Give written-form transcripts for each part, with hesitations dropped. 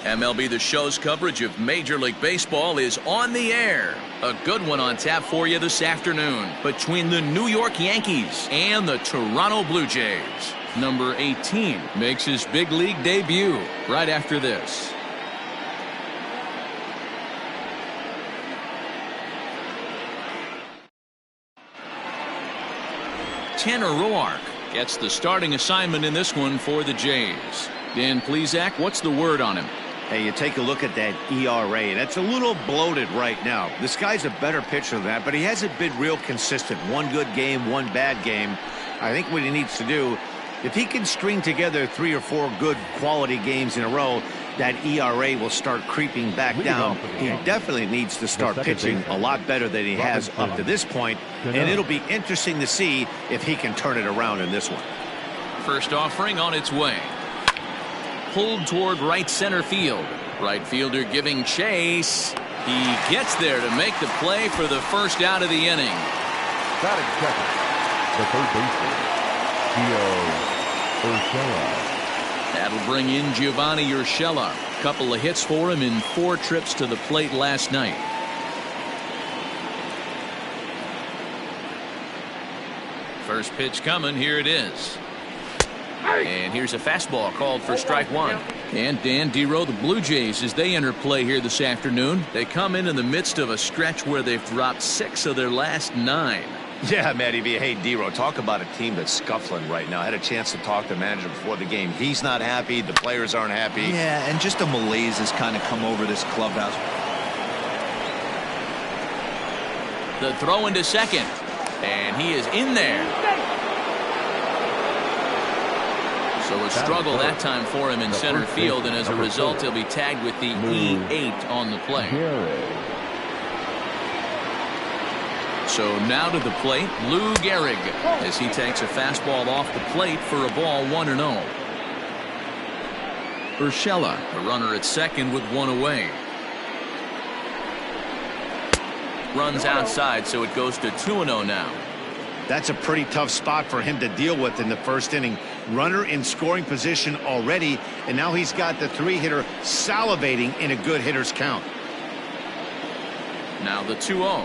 MLB The Show's coverage of Major League Baseball is on the air. A good one on tap for you this afternoon between the New York Yankees and the Toronto Blue Jays. Number 18 makes his big league debut right after this. Tanner Roark gets the starting assignment in this one for the Jays. Dan Plesac, what's the word on him? Hey, you take a look at that ERA, and it's a little bloated right now. This guy's a better pitcher than that, but he hasn't been real consistent. One good game, one bad game. I think what he needs to do, if he can string together 3 or 4 good quality games in a row, that ERA will start creeping back down. He definitely needs to start pitching a lot better than he has up to this point, and it'll be interesting to see if he can turn it around in this one. First offering on its way. Pulled toward right center field. Right fielder giving chase. He gets there to make the play for the first out of the inning. Batting second, the third baseman, Urshela. That'll bring in Giovanni Urshela. Couple of hits for him in 4 trips to the plate last night. First pitch coming. Here it is. And here's a fastball called for strike 1. And Dan Dero, the Blue Jays, as they enter play here this afternoon, they come in the midst of a stretch where they've dropped 6 of their last 9. Yeah, Matty B. Hey, Dero, talk about a team that's scuffling right now. I had a chance to talk to the manager before the game. He's not happy. The players aren't happy. Yeah, and just a malaise has kind of come over this clubhouse. The throw into second. And he is in there. So a struggle that time for him in center field, and as a result, he'll be tagged with the E8 on the play. So now to the plate, Lou Gehrig, as he takes a fastball off the plate for a ball 1-0. Urshela, the runner at second with 1 away. Runs outside, so it goes to 2-0 now. That's a pretty tough spot for him to deal with in the first inning. Runner in scoring position already, and now he's got the 3-hitter salivating in a good hitter's count. Now the 2-0.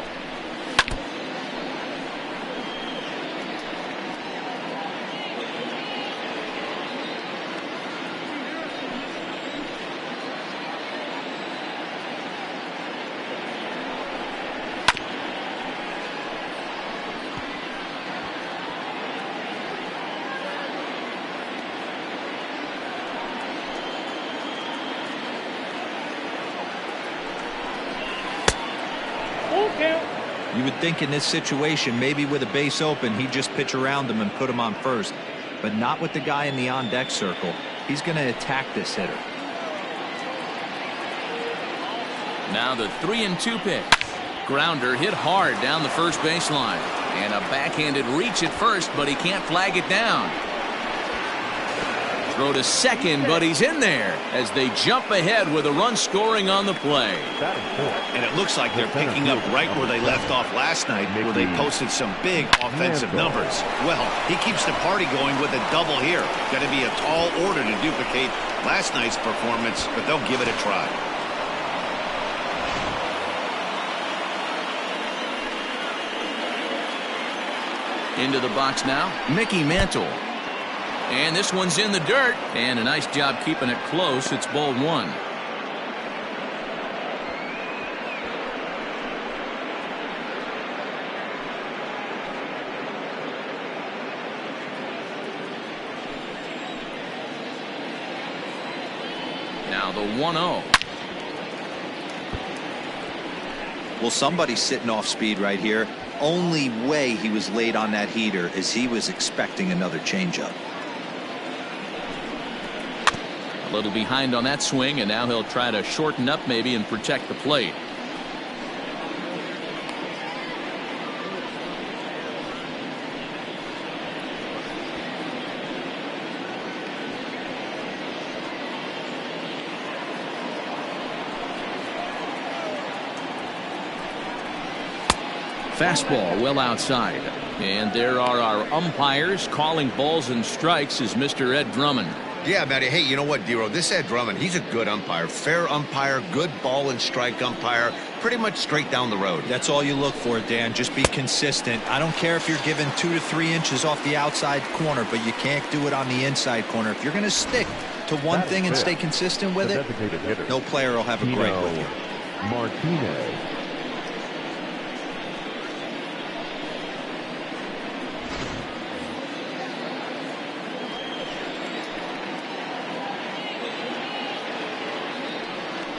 You would think in this situation, maybe with a base open, he'd just pitch around him and put him on first. But not with the guy in the on-deck circle. He's going to attack this hitter. Now the 3-2 pitch. Grounder hit hard down the first baseline. And a backhanded reach at first, but he can't flag it down. Throw to second, but he's in there as they jump ahead with a run scoring on the play. And it looks like they're picking up right where they left off last night, where they posted some big offensive numbers. Well, he keeps the party going with a double here. Got to be a tall order to duplicate last night's performance, but they'll give it a try. Into the box now, Mickey Mantle. And this one's in the dirt. And a nice job keeping it close. It's ball 1. Now the 1-0. Well, somebody's sitting off speed right here. Only way he was late on that heater is he was expecting another changeup. A little behind on that swing, and now he'll try to shorten up maybe and protect the plate. Fastball well outside. And there are our umpires calling balls and strikes as Mr. Ed Drummond. Yeah, Matty. Hey, you know what, Dero? This Ed Drummond, he's a good umpire. Fair umpire, good ball and strike umpire. Pretty much straight down the road. That's all you look for, Dan. Just be consistent. I don't care if you're given 2 to 3 inches off the outside corner, but you can't do it on the inside corner. If you're going to stick to one thing and stay consistent with it, no player will have a great with you. Martinez.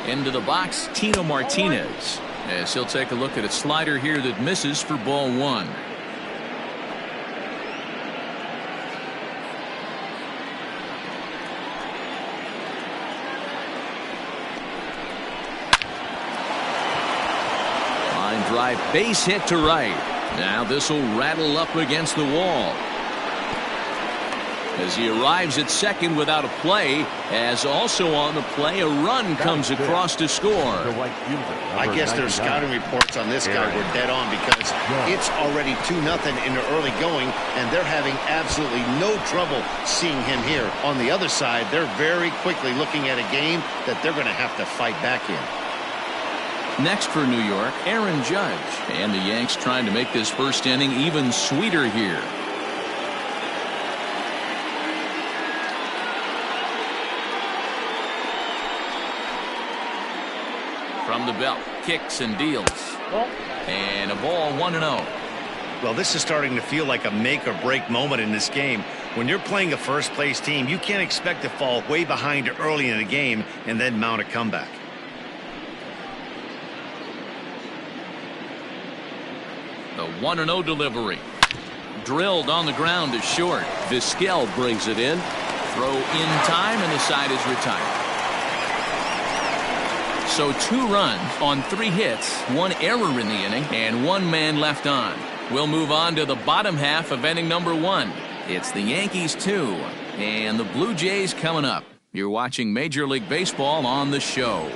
Into the box, Tino Martinez. As he'll take a look at a slider here that misses for ball 1. Line drive, base hit to right. Now this will rattle up against the wall. As he arrives at second without a play, as also on the play, a run comes across to score. I guess their scouting reports on this guy were dead on because it's already 2-0 in the early going, and they're having absolutely no trouble seeing him here. On the other side, they're very quickly looking at a game that they're going to have to fight back in. Next for New York, Aaron Judge. And the Yanks trying to make this first inning even sweeter here. From the belt, kicks and deals. And a ball 1-0. Well, this is starting to feel like a make or break moment in this game. When you're playing a first place team, you can't expect to fall way behind early in the game and then mount a comeback. The 1-0 delivery. Drilled on the ground to short. Vizquel brings it in. Throw in time, and the side is retired. So 2 runs on 3 hits, 1 error in the inning, and 1 man left on. We'll move on to the bottom half of inning number 1. It's the Yankees 2 and the Blue Jays coming up. You're watching Major League Baseball on the show.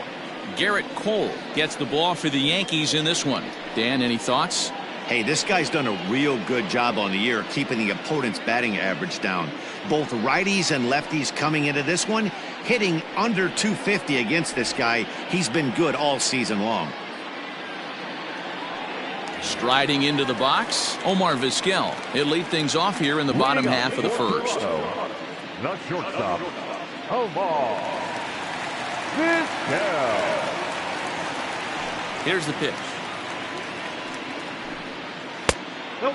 Garrett Cole gets the ball for the Yankees in this one. Dan, any thoughts? Hey, this guy's done a real good job on the year keeping the opponent's batting average down. Both righties and lefties coming into this one, hitting under 250 against this guy. He's been good all season long. Striding into the box, Omar Vizquel. He'll lead things off here in the bottom half of the first. The shortstop, Omar Vizquel. Here's the pitch.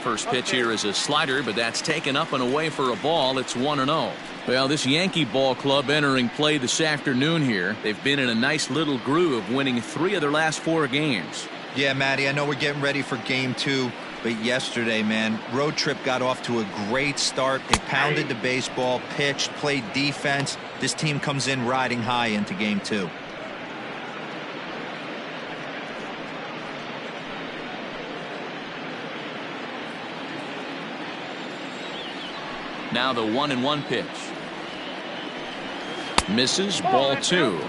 First pitch here is a slider, but that's taken up and away for a ball. It's 1-0. Well, this Yankee ball club entering play this afternoon here. They've been in a nice little groove, winning 3 of their last 4 games. Yeah, Matty, I know we're getting ready for game 2, but yesterday, man, road trip got off to a great start. They pounded the baseball, pitched, played defense. This team comes in riding high into game 2. Now the 1-1 pitch. Misses, ball 2.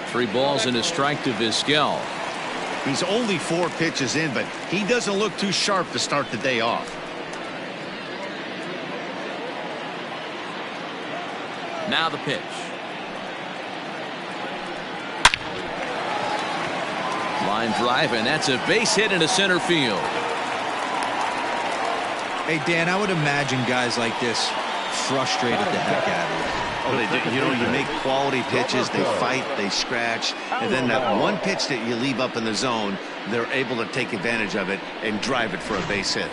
Three balls and a strike to Vizquel. He's only 4 pitches in, but he doesn't look too sharp to start the day off. Now the pitch. Line drive, and that's a base hit into center field. Hey, Dan, I would imagine guys like this frustrated the heck out of you. Oh, they do. You know, you make quality pitches, they fight, they scratch, and then that one pitch that you leave up in the zone, they're able to take advantage of it and drive it for a base hit.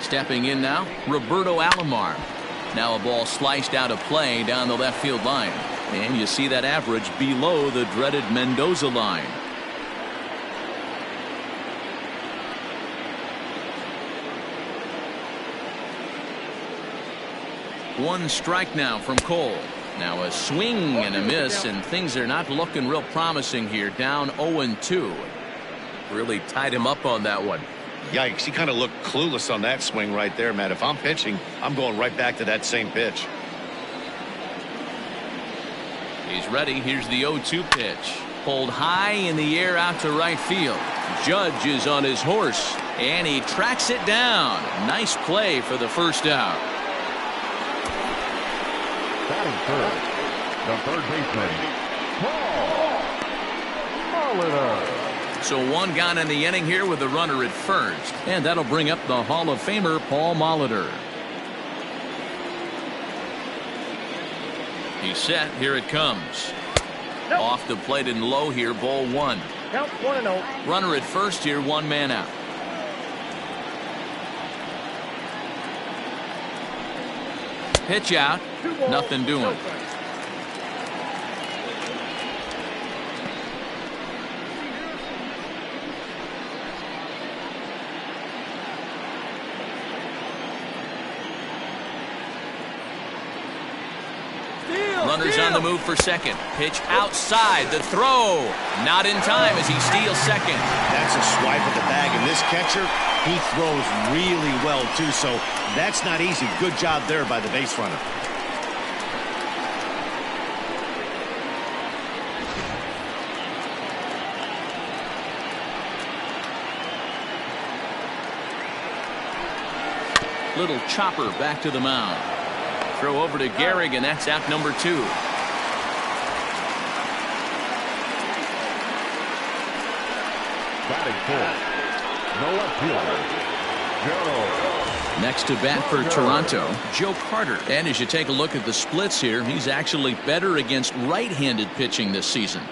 Stepping in now, Roberto Alomar. Now a ball sliced out of play down the left field line. And you see that average below the dreaded Mendoza line. One strike now from Cole. Now a swing and a miss, and things are not looking real promising here. Down 0-2. Really tied him up on that one. Yikes, he kind of looked clueless on that swing right there, Matt. If I'm pitching, I'm going right back to that same pitch. He's ready. Here's the 0-2 pitch. Pulled high in the air out to right field. Judge is on his horse, and he tracks it down. Nice play for the first out. Batting first, the third baseman, Paul Molitor. So one gone in the inning here with a runner at first, and that'll bring up the Hall of Famer Paul Molitor. He's set. Here it comes. Nope. Off the plate and low here, ball one. Count 1-0. Runner at first here, one man out. Pitch out. Nothing doing. Runners on the move for second. Pitch outside. The throw. Not in time as he steals second. That's a swipe of the bag, and this catcher, he throws really well, too, so that's not easy. Good job there by the base runner. Little chopper back to the mound. Throw over to Gehrig, and that's out number 2. Batting fourth, the left fielder, Joe. Next to bat for Toronto, Joe Carter. And as you take a look at the splits here, he's actually better against right-handed pitching this season.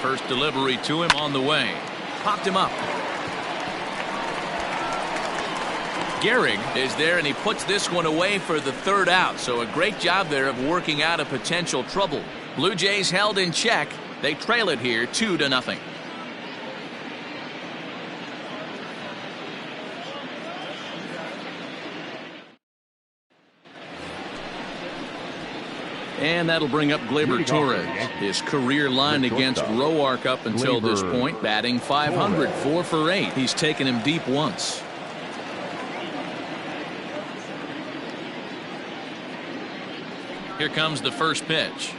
First delivery to him on the way. Popped him up. Gehrig is there, and he puts this one away for the third out. So a great job there of working out a potential trouble. Blue Jays held in check. They trail it here 2-0. And that'll bring up Gleyber Torres. His career line against Roark up until this point, batting .500, 4 for 8. He's taken him deep once. Here comes the first pitch.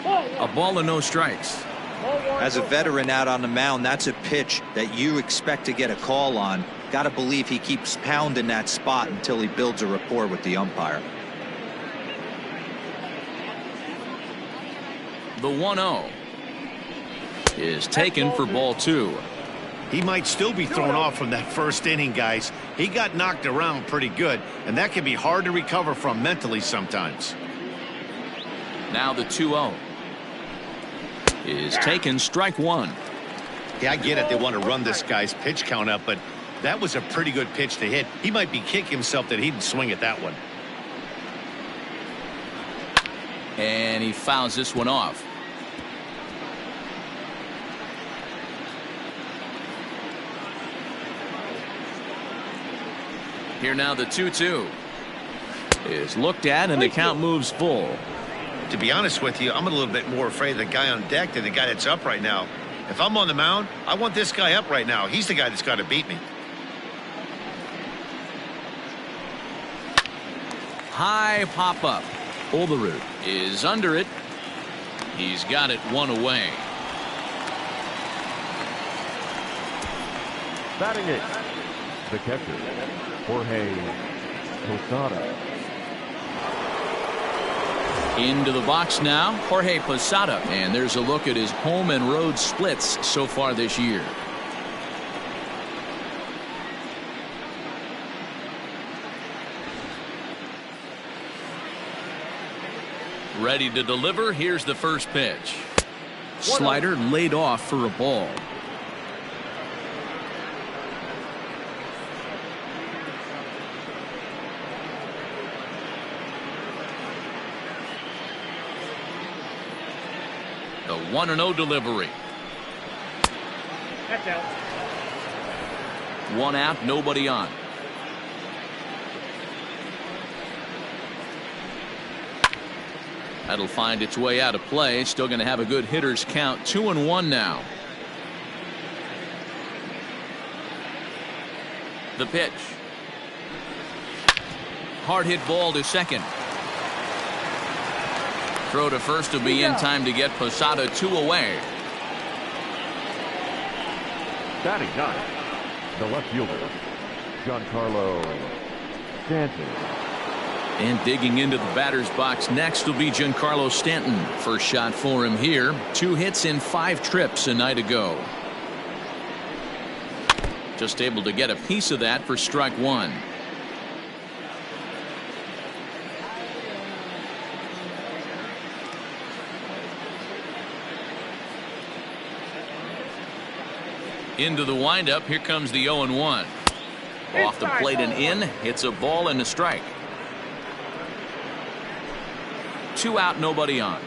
A ball and no strikes. As a veteran out on the mound, that's a pitch that you expect to get a call on. Got to believe he keeps pounding that spot until he builds a rapport with the umpire. The 1-0 is taken for ball 2. He might still be thrown off from that first inning, guys. He got knocked around pretty good, and that can be hard to recover from mentally sometimes. Now the 2-0 is taken, strike 1. Yeah, I get it. They want to run this guy's pitch count up, but that was a pretty good pitch to hit. He might be kicking himself that he didn't swing at that one. And he fouls this one off. Here now the 2-2 is looked at, and the count moves full. To be honest with you, I'm a little bit more afraid of the guy on deck than the guy that's up right now. If I'm on the mound, I want this guy up right now. He's the guy that's got to beat me. High pop up. Olerud is under it. He's got it one away. Batting it, the catcher, Jorge Posada. Into the box now, Jorge Posada. And there's a look at his home and road splits so far this year. Ready to deliver. Here's the first pitch. Slider laid off for a ball. The 1-0 delivery. That's out. 1 out, nobody on. That'll find its way out of play. Still going to have a good hitter's count. 2-1 now. The pitch. Hard hit ball to second. Throw to first will be in time to get Posada 2 away. Batting ninth, the left fielder, Giancarlo Stanton. And digging into the batter's box next will be Giancarlo Stanton. First shot for him here. 2 hits in 5 trips a night ago. Just able to get a piece of that for strike 1. Into the windup. Here comes the 0-1. Off the plate and in. Hits a ball and a strike. 2 out, nobody on.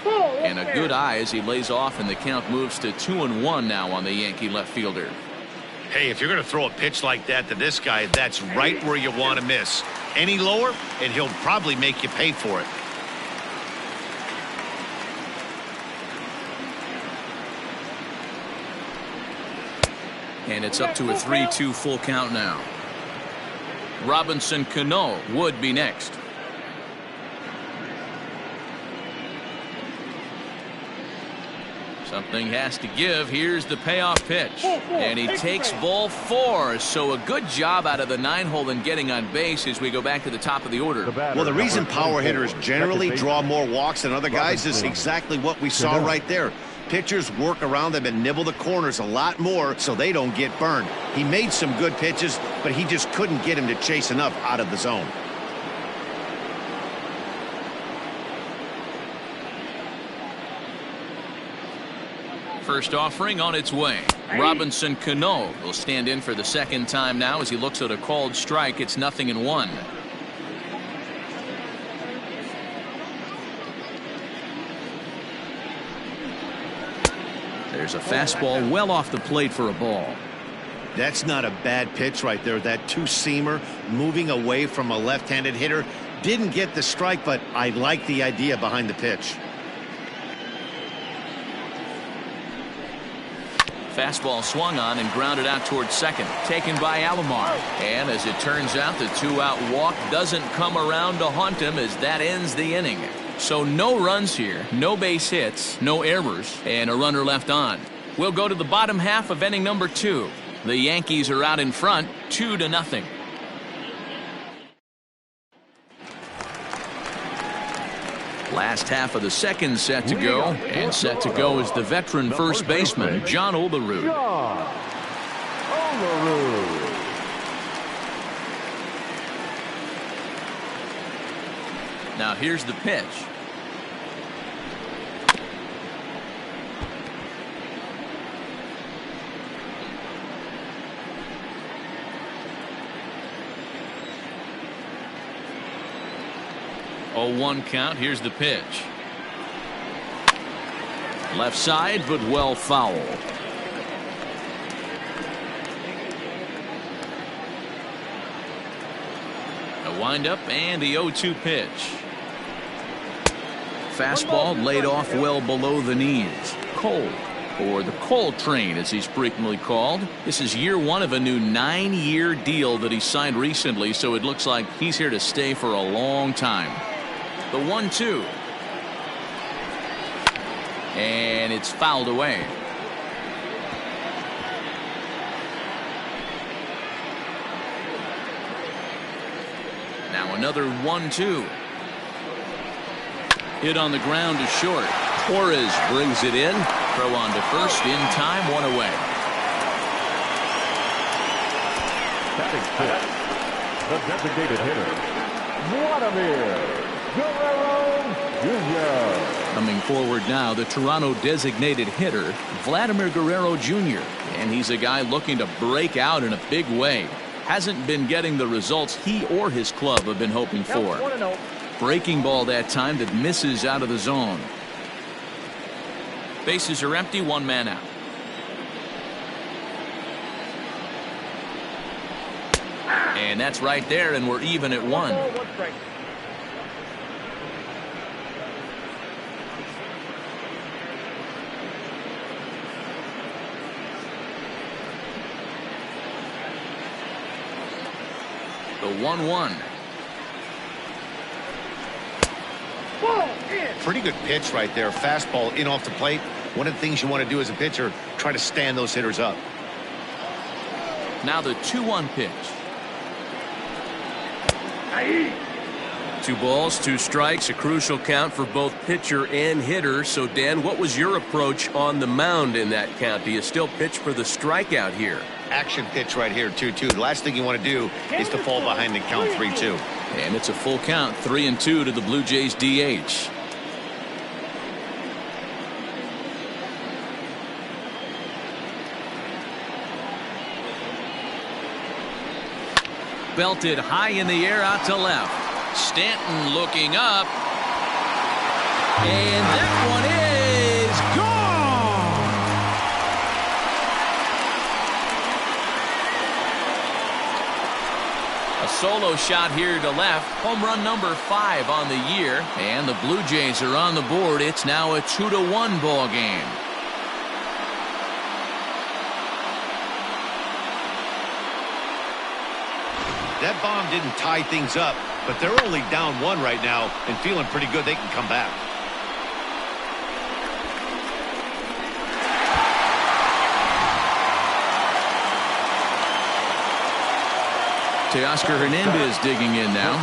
And a good eye as he lays off, and the count moves to 2-1 now on the Yankee left fielder. Hey, if you're going to throw a pitch like that to this guy, that's right where you want to miss. Any lower, and he'll probably make you pay for it. And it's up to a 3-2 full count now. Robinson Cano would be next. Something has to give. Here's the payoff pitch. And he takes ball 4. So a good job out of the 9-hole in getting on base as we go back to the top of the order. Well, the reason power hitters generally draw more walks than other guys is exactly what we saw right there. Pitchers work around them and nibble the corners a lot more so they don't get burned. He made some good pitches, but he just couldn't get him to chase enough out of the zone. First offering on its way. Robinson Cano will stand in for the second time now as he looks at a called strike. It's 0-1. There's a fastball well off the plate for a ball. That's not a bad pitch right there. That two-seamer moving away from a left-handed hitter. Didn't get the strike, but I like the idea behind the pitch. Fastball swung on and grounded out towards second. Taken by Alomar. And as it turns out, the 2-out walk doesn't come around to haunt him as that ends the inning. So no runs here, no base hits, no errors, and a runner left on. We'll go to the bottom half of inning number 2. The Yankees are out in front, 2-0. Last half of the second set to go, and set to go is the veteran first baseman, John Olerud. Now here's the pitch. Oh, 1 count. Here's the pitch. Left side, but well foul. A windup and the 0-2 pitch. Fastball laid off well below the knees. Cold, or the Cole train as he's frequently called. This is year 1 of a new 9-year deal that he signed recently, so it looks like he's here to stay for a long time. The 1-2. And it's fouled away. Now another 1-2. Hit on the ground to short. Torres brings it in. Throw on to first in time, 1 away. Batting fifth, the designated hitter, Vladimir Guerrero Jr. Coming forward now, the Toronto designated hitter, Vladimir Guerrero Jr. And he's a guy looking to break out in a big way. Hasn't been getting the results he or his club have been hoping for. Breaking ball that time that misses out of the zone. Bases are empty, 1 man out. And that's right there, and we're even at 1. The 1-1. Pretty good pitch right there. Fastball in off the plate. One of the things you want to do as a pitcher, try to stand those hitters up. Now the 2-1 pitch. 2 balls, 2 strikes, a crucial count for both pitcher and hitter. So, Dan, what was your approach on the mound in that count? Do you still pitch for the strikeout here? Action pitch right here, 2-2. The last thing you want to do is to fall behind the count 3-2. And it's a full count, 3-2 to the Blue Jays DH. Belted high in the air out to left. Stanton looking up. And that one is gone. A solo shot here to left. Home run number 5 on the year. And the Blue Jays are on the board. It's now a 2-1 ball game. That bomb didn't tie things up, but they're only down 1 right now and feeling pretty good they can come back. Teoscar Hernandez digging in now.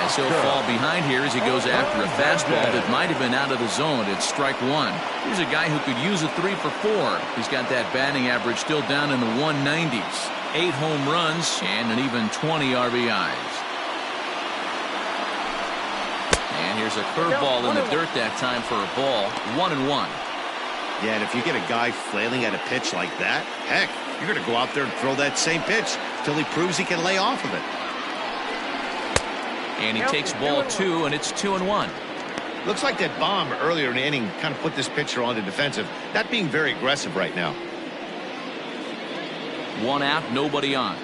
As he'll fall behind here as he goes after a fastball that might have been out of the zone. It's strike 1. Here's a guy who could use a 3 for 4. He's got that batting average still down in the 190s. 8 home runs and an even 20 RBIs. And here's a curveball in the dirt that time for a ball. 1-1. Yeah, and if you get a guy flailing at a pitch like that, heck, you're going to go out there and throw that same pitch till he proves he can lay off of it. And he takes ball 2, and it's 2-1. Looks like that bomb earlier in the inning kind of put this pitcher on the defensive. Not being very aggressive right now. 1 out, nobody on.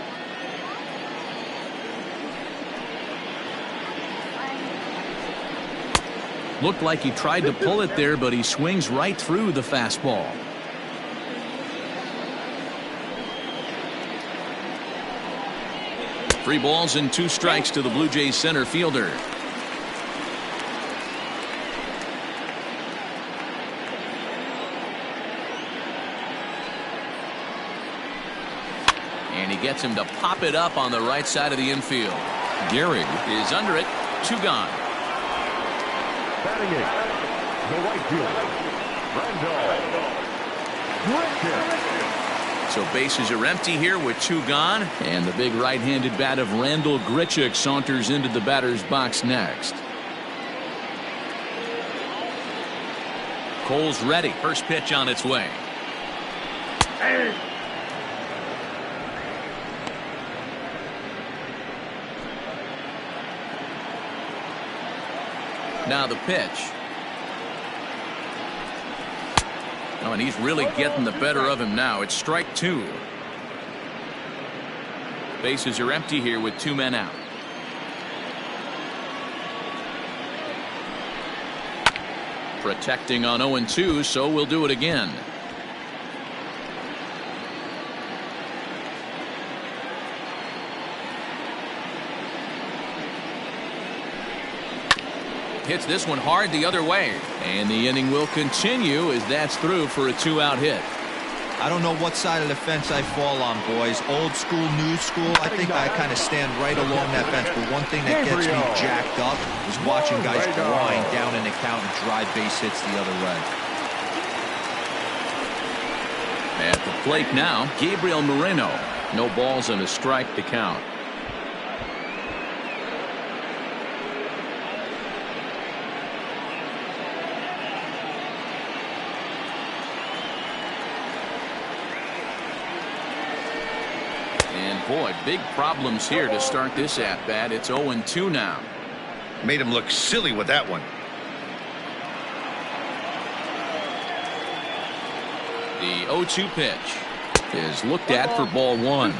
Looked like he tried to pull it there, but he swings right through the fastball. Three balls and 2 strikes to the Blue Jays center fielder. And he gets him to pop it up on the right side of the infield. Gehrig is under it. 2 gone. Batting 8, the right fielder, Randal Grichuk. So bases are empty here with 2 gone. And the big right-handed bat of Randal Grichuk saunters into the batter's box next. Cole's ready. First pitch on its way. Now the pitch. Oh, and he's really getting the better of him now. It's strike 2. Bases are empty here with 2 men out. Protecting on 0-2, so we'll do it again. Hits this one hard the other way. And the inning will continue as that's through for a 2-out hit. I don't know what side of the fence I fall on, boys. Old school, new school. I think I kind of stand right along that fence. But one thing that gets me jacked up is watching guys grind down in the count and drive base hits the other way. At the plate now, Gabriel Moreno. No balls and a strike to count. Boy, big problems here to start this at-bat. It's 0-2 now. Made him look silly with that one. The 0-2 pitch is looked at for ball 1.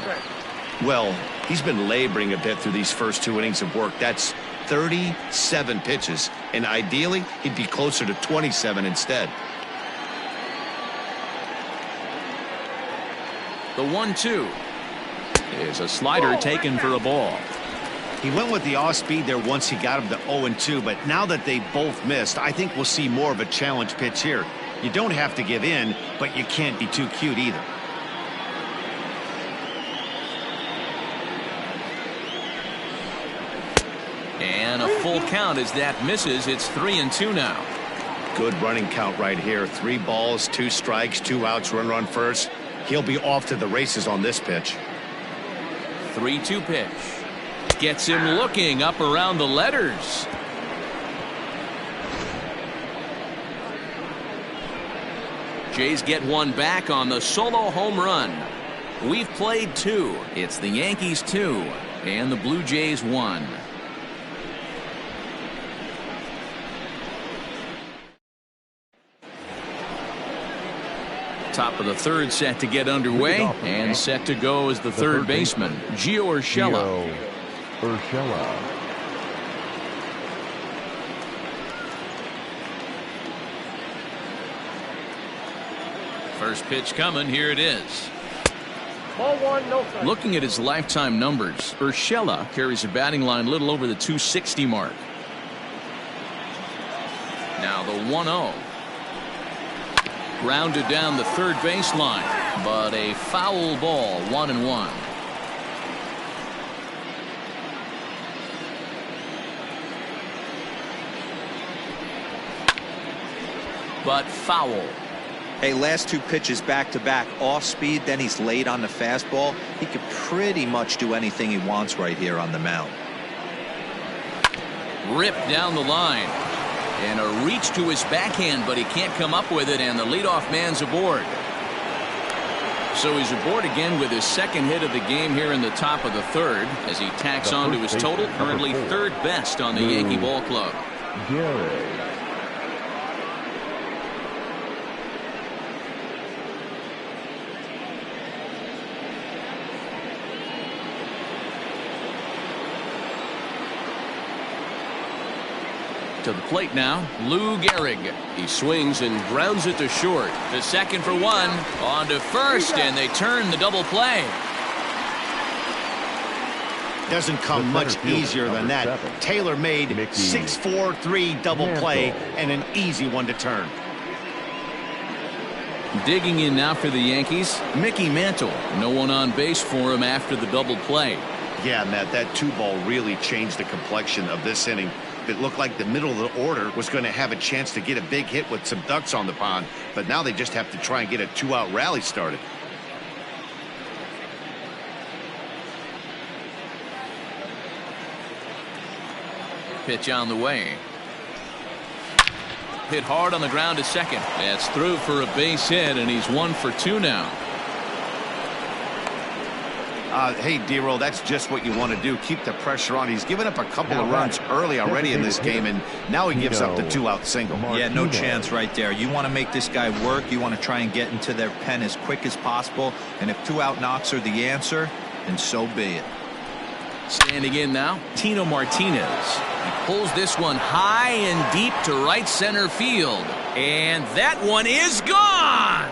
Well, he's been laboring a bit through these first 2 innings of work. That's 37 pitches, and ideally he'd be closer to 27 instead. The 1-2. is a slider taken for a ball. He went with the off speed there once he got him to 0-2, but now that they both missed, I think we'll see more of a challenge pitch here. You don't have to give in, but you can't be too cute either. And a full count as that misses. It's 3-2 now. Good running count right here. 3 balls, 2 strikes, 2 outs, runner on first. He'll be off to the races on this pitch. 3-2 pitch. Gets him looking up around the letters. Jays get one back on the solo home run. We've played 2. It's the Yankees 2 and the Blue Jays 1. Top of the third set to get underway, and set to go is the third baseman, Gio Urshela. First pitch coming. Here it is. Ball 1, no strike. Looking at his lifetime numbers, Urshela carries a batting line a little over the 260 mark. Now the 1-0. Grounded down the third baseline, but a foul ball, 1-1. But foul. Hey, last 2 pitches back to back, off speed, then he's late on the fastball. He could pretty much do anything he wants right here on the mound. Ripped down the line. And a reach to his backhand, but he can't come up with it, and the leadoff man's aboard. So he's aboard again with his second hit of the game here in the top of the third, as he tacks on to his total, currently 3rd best on the Yankee ball club. To the plate now, Lou Gehrig. He swings and grounds it to short. To second for 1, on to first, and they turn the double play. Doesn't come much easier than that. Tailor-made 6-4-3 double play, and an easy one to turn. Digging in now for the Yankees, Mickey Mantle. No one on base for him after the double play. Yeah, Matt, that 2-ball really changed the complexion of this inning. It looked like the middle of the order was going to have a chance to get a big hit with some ducks on the pond, but now they just have to try and get a 2-out rally started. Pitch on the way. Hit hard on the ground to second. That's through for a base hit, and he's 1 for 2 now. Hey, D-Roll, that's just what you want to do. Keep the pressure on. He's given up a couple of runs early already in this game, and now he gives up the 2-out single. Yeah, no chance right there. You want to make this guy work. You want to try and get into their pen as quick as possible, and if 2-out knocks are the answer, then so be it. Standing in now, Tino Martinez. He pulls this one high and deep to right center field, and that one is gone.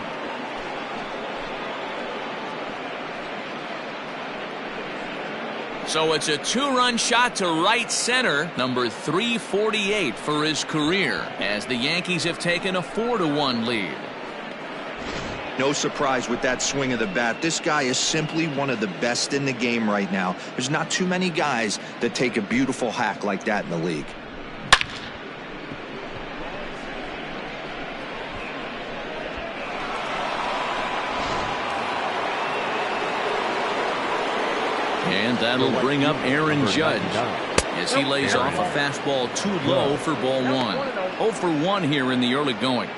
So it's a 2-run shot to right center, number 348 for his career, as the Yankees have taken a 4-1 lead. No surprise with that swing of the bat. This guy is simply one of the best in the game right now. There's not too many guys that take a beautiful hack like that in the league. And that'll bring up Aaron Judge as he lays off a fastball too low for ball 1. 0 for 1 here in the early going.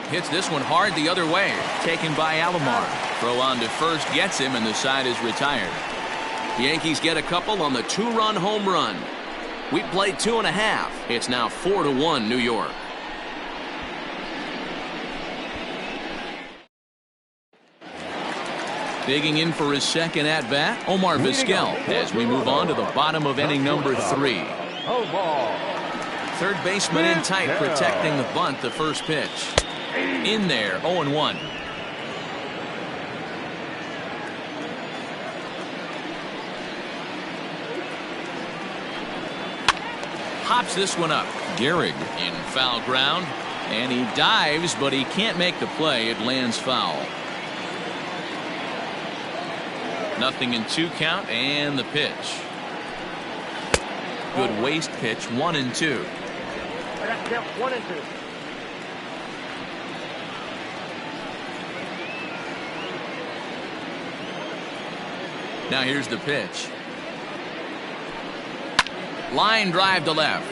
Hits this one hard the other way. Taken by Alomar. Throw on to first gets him, and the side is retired. Yankees get a couple on the 2-run home run. We played 2.5. It's now 4-1 New York. Digging in for his second at-bat, Omar Vizquel, as we move on to the bottom of inning number 3. Third baseman in tight, protecting the bunt. The first pitch in there. 0-1. Hops this one up. Gehrig in foul ground, and he dives, but he can't make the play. It lands foul. 0-2 count, and the pitch. Good waste pitch. 1-2. I got count 1 and 2. Now here's the pitch. Line drive to left.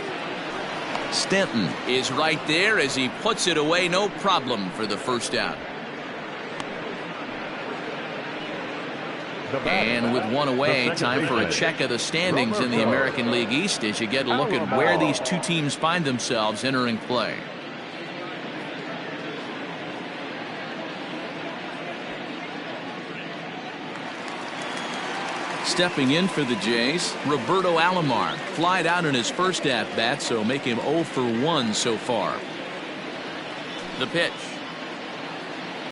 Stanton is right there as he puts it away. No problem for the first out. And with one away, time for a check of the standings in the American League East as you get a look at where these two teams find themselves entering play. Stepping in for the Jays, Roberto Alomar flied out in his first at-bat, so make him 0 for 1 so far. The pitch.